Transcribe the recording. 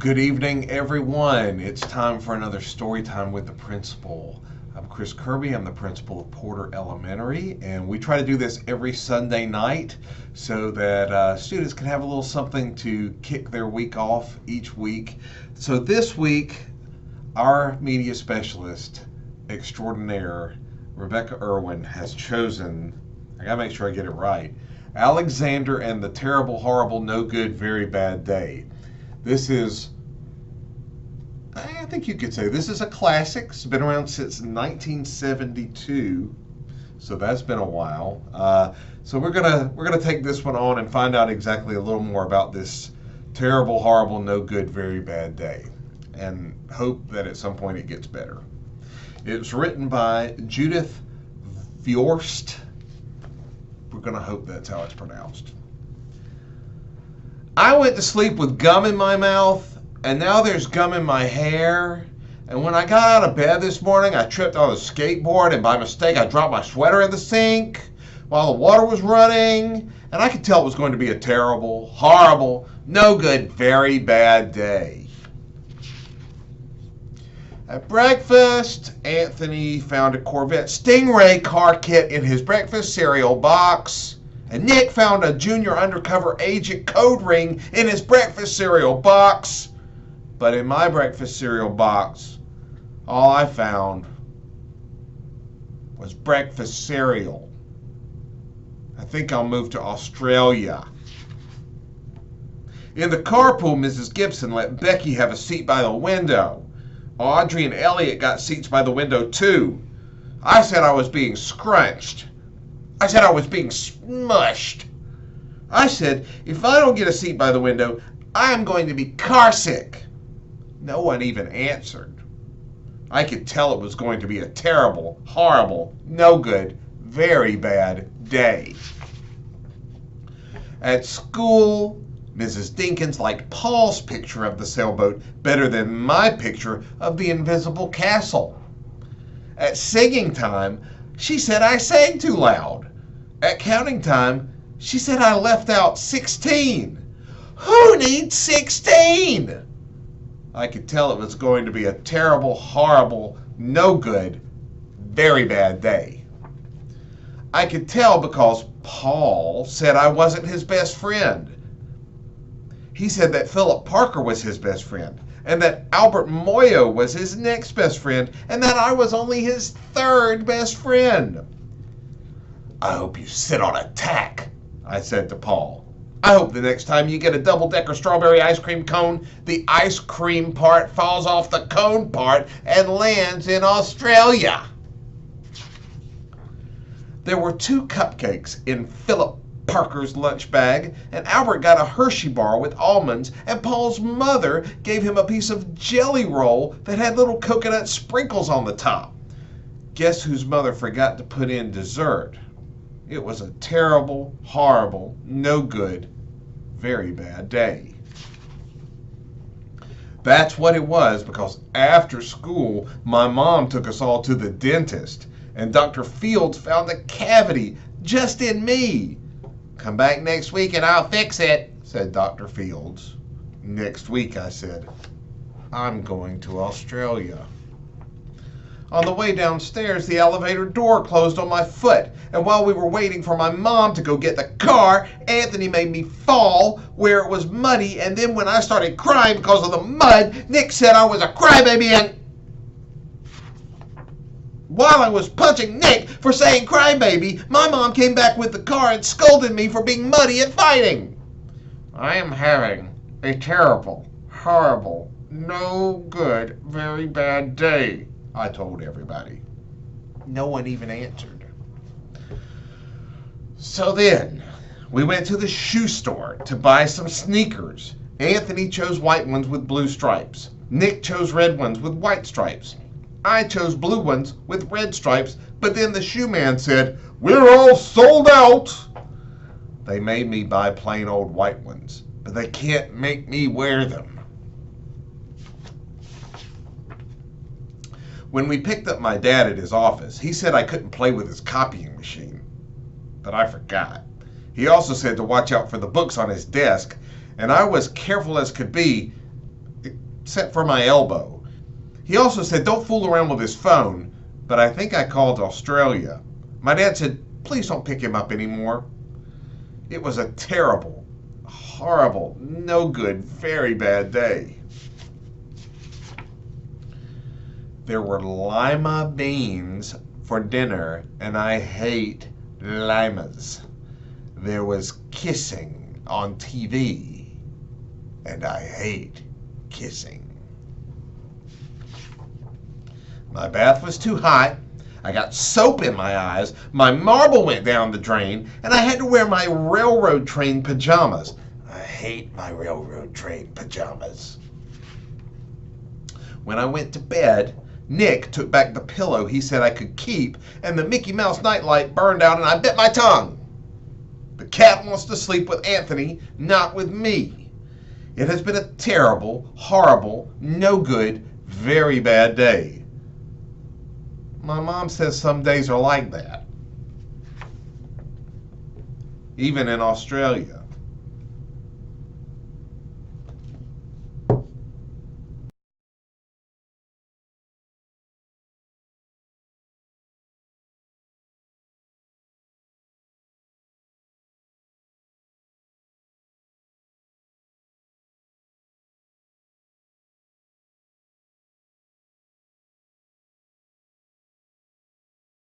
Good evening, everyone. It's time for another story time with the principal. I'm Chris Kirby. I'm the principal of Porter Elementary, and we try to do this every Sunday night so that students can have a little something to kick their week off each week. So this week, our media specialist extraordinaire, Rebecca Irwin, has chosen, I gotta make sure I get it right, Alexander and the Terrible, Horrible, No Good, Very Bad Day. This is, I think you could say, this is a classic. It's been around since 1972, so that's been a while. So we're gonna take this one on and find out exactly a little more about this terrible, horrible, no good, very bad day, and hope that at some point it gets better. It's written by Judith Viorst. We're gonna hope that's how it's pronounced. I went to sleep with gum in my mouth, and now there's gum in my hair. And when I got out of bed this morning, I tripped on a skateboard, and by mistake, I dropped my sweater in the sink while the water was running. And I could tell it was going to be a terrible, horrible, no good, very bad day. At breakfast, Anthony found a Corvette Stingray car kit in his breakfast cereal box. And Nick found a junior undercover agent code ring in his breakfast cereal box. But in my breakfast cereal box, all I found was breakfast cereal. I think I'll move to Australia. In the carpool, Mrs. Gibson let Becky have a seat by the window. Audrey and Elliot got seats by the window too. I said I was being scrunched. I said I was being smushed. I said, if I don't get a seat by the window, I am going to be carsick. No one even answered. I could tell it was going to be a terrible, horrible, no good, very bad day. At school, Mrs. Dinkins liked Paul's picture of the sailboat better than my picture of the invisible castle. At singing time, she said I sang too loud. At counting time, she said I left out 16. Who needs 16? I could tell it was going to be a terrible, horrible, no good, very bad day. I could tell because Paul said I wasn't his best friend. He said that Philip Parker was his best friend, and that Albert Moyo was his next best friend, and that I was only his third best friend. I hope you sit on a tack, I said to Paul. I hope the next time you get a double-decker strawberry ice cream cone, the ice cream part falls off the cone part and lands in Australia. There were 2 cupcakes in Philip Parker's lunch bag, and Albert got a Hershey bar with almonds, and Paul's mother gave him a piece of jelly roll that had little coconut sprinkles on the top. Guess whose mother forgot to put in dessert? It was a terrible, horrible, no good, very bad day. That's what it was, because after school, my mom took us all to the dentist, and Dr. Fields found a cavity just in me. Come back next week and I'll fix it, said Dr. Fields. Next week, I said, I'm going to Australia. On the way downstairs, the elevator door closed on my foot, and while we were waiting for my mom to go get the car, Anthony made me fall where it was muddy, and then when I started crying because of the mud, Nick said I was a crybaby, and while I was punching Nick for saying crybaby, my mom came back with the car and scolded me for being muddy and fighting. I am having a terrible, horrible, no good, very bad day, I told everybody. No one even answered. So then, we went to the shoe store to buy some sneakers. Anthony chose white ones with blue stripes. Nick chose red ones with white stripes. I chose blue ones with red stripes, but then the shoe man said, "We're all sold out." They made me buy plain old white ones, but they can't make me wear them. When we picked up my dad at his office, he said I couldn't play with his copying machine, but I forgot. He also said to watch out for the books on his desk, and I was careful as could be, except for my elbow. He also said, don't fool around with his phone, but I think I called Australia. My dad said, please don't pick him up anymore. It was a terrible, horrible, no good, very bad day. There were lima beans for dinner, and I hate limas. There was kissing on TV, and I hate kissing. My bath was too hot. I got soap in my eyes. My marble went down the drain, and I had to wear my railroad train pajamas. I hate my railroad train pajamas. When I went to bed, Nick took back the pillow he said I could keep, and the Mickey Mouse nightlight burned out, and I bit my tongue. The cat wants to sleep with Anthony, not with me. It has been a terrible, horrible, no good, very bad day. My mom says some days are like that, even in Australia.